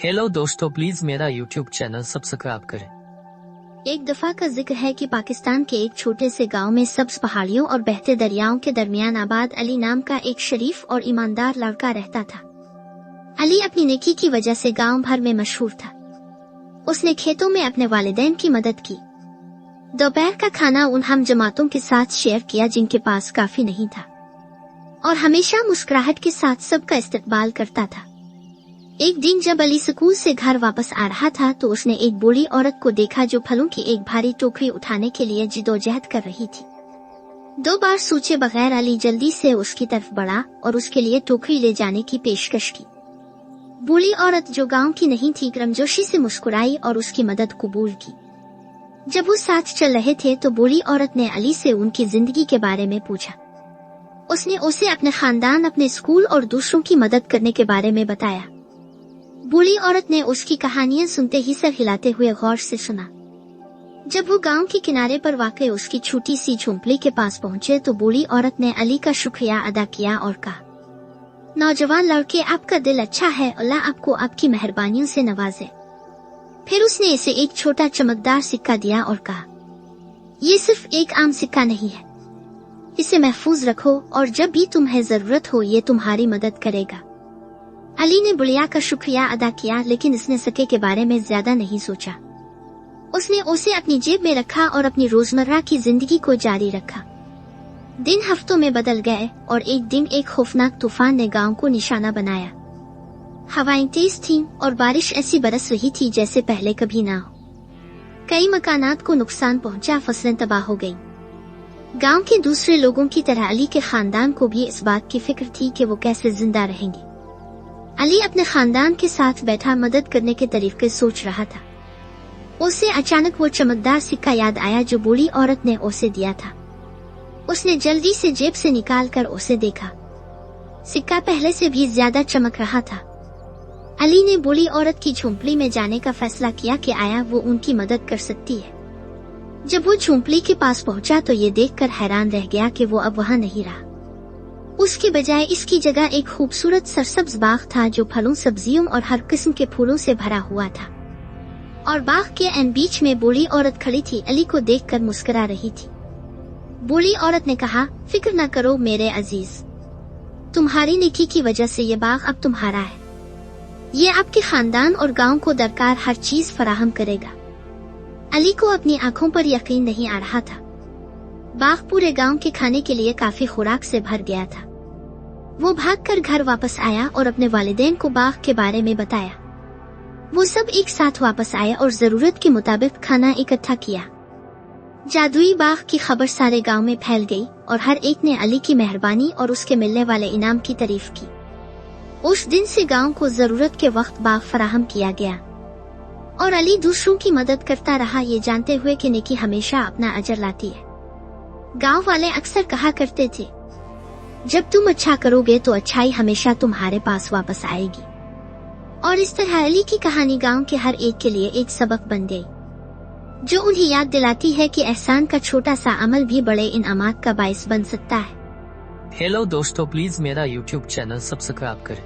Hello दोस्तों, please मेरा YouTube channel subscribe करें। एक दफा का जिक्र है कि पाकिस्तान के एक छोटे से गांव में सब्ज पहाड़ियों और बहते दरियाओं के दरमियान आबाद अली नाम का एक शरीफ और ईमानदार लड़का रहता था। अली अपनी नेकी की वजह से गांव भर में मशहूर था। उसने खेतों में अपने वालिदैन की मदद की, दोपहर का खाना उन हम जमातों के साथ शेयर किया जिनके पास काफी नहीं था, और हमेशा मुस्कुराहट के साथ सबका इस्तकबाल करता था। एक दिन जब अली स्कूल से घर वापस आ रहा था तो उसने एक बूढ़ी औरत को देखा जो फलों की एक भारी टोकरी उठाने के लिए जिदोजहद कर रही थी। 2 बार सोचे बगैर अली जल्दी से उसकी तरफ बढ़ा और उसके लिए टोकरी ले जाने की पेशकश की। बूढ़ी औरत जो गांव की नहीं थी गर्मजोशी से मुस्कुराई और उसकी मदद कबूल की। जब वो साथ चल रहे थे तो बूढ़ी औरत ने अली से उनकी जिंदगी के बारे में पूछा। उसने उसे अपने खानदान, अपने स्कूल और दूसरों की मदद करने के बारे में बताया। बूढ़ी औरत ने उसकी कहानियां सुनते ही सर हिलाते हुए गौर से सुना। जब वो गांव के किनारे पर वाक़ई उसकी छोटी सी झोंपड़ी के पास पहुंचे तो बूढ़ी औरत ने अली का शुक्रिया अदा किया और कहा, नौजवान लड़के, आपका दिल अच्छा है, अल्लाह आपको आपकी मेहरबानियों से नवाजे। फिर उसने इसे एक छोटा चमकदार सिक्का दिया और कहा, ये सिर्फ एक आम सिक्का नहीं है, इसे महफूज रखो और जब भी तुम्हें जरूरत हो ये तुम्हारी मदद करेगा। अली ने बुढ़िया का शुक्रिया अदा किया, लेकिन इसने सिक्के के बारे में ज्यादा नहीं सोचा। उसने उसे अपनी जेब में रखा और अपनी रोजमर्रा की जिंदगी को जारी रखा। दिन हफ्तों में बदल गए और एक दिन एक खौफनाक तूफान ने गांव को निशाना बनाया। हवाएं तेज थीं और बारिश ऐसी बरस रही थी जैसे पहले कभी ना हो। कई मकानात को नुकसान पहुंचा, फसलें तबाह हो गईं। गांव के दूसरे लोगों की तरह अली के खानदान को भी इस बात की फिक्र थी कि वो कैसे जिंदा रहेंगे। अली अपने खानदान के साथ बैठा मदद करने के तरीके सोच रहा था। उसे अचानक वो चमकदार सिक्का याद आया जो बूढ़ी औरत ने उसे दिया था। उसने जल्दी से जेब से निकाल कर उसे देखा। सिक्का पहले से भी ज्यादा चमक रहा था। अली ने बूढ़ी औरत की झोंपड़ी में जाने का फैसला किया कि आया वो उनकी मदद कर सकती है। जब वो झोंपड़ी के पास पहुंचा तो ये देखकर हैरान रह गया कि वो अब वहाँ नहीं रहा। उसके बजाय इसकी जगह एक खूबसूरत सरसब्ज बाग था जो फलों, सब्जियों और हर किस्म के फूलों से भरा हुआ था। और बाग के एन बीच में बूढ़ी औरत खड़ी थी, अली को देखकर मुस्कुरा रही थी। बूढ़ी औरत ने कहा, फिक्र न करो मेरे अजीज, तुम्हारी नेकी की वजह से ये बाग अब तुम्हारा है। ये आपके खानदान और गांव को दरकार हर चीज फराहम करेगा। अली को अपनी आंखों पर यकीन नहीं आ रहा था। बाग पूरे गांव के खाने के लिए काफी खुराक से भर गया था। वो भागकर घर वापस आया और अपने वालिदैन को बाग के बारे में बताया। वो सब एक साथ वापस आए और जरूरत के मुताबिक खाना इकट्ठा किया। जादुई बाग की खबर सारे गांव में फैल गई और हर एक ने अली की मेहरबानी और उसके मिलने वाले इनाम की तारीफ की। उस दिन से गांव को जरूरत के वक्त बाग फराहम किया गया और अली दूसरों की मदद करता रहा, ये जानते हुए कि नेकी हमेशा अपना अजर लाती है। गांव वाले अक्सर कहा करते थे, जब तुम अच्छा करोगे तो अच्छाई हमेशा तुम्हारे पास वापस आएगी। और इस तरह अली की कहानी गांव के हर एक के लिए एक सबक बन गई, जो उन्हें याद दिलाती है कि एहसान का छोटा सा अमल भी बड़े इनामात का बाइस बन सकता है। हेलो दोस्तों, प्लीज मेरा यूट्यूब चैनल सब्सक्राइब करें।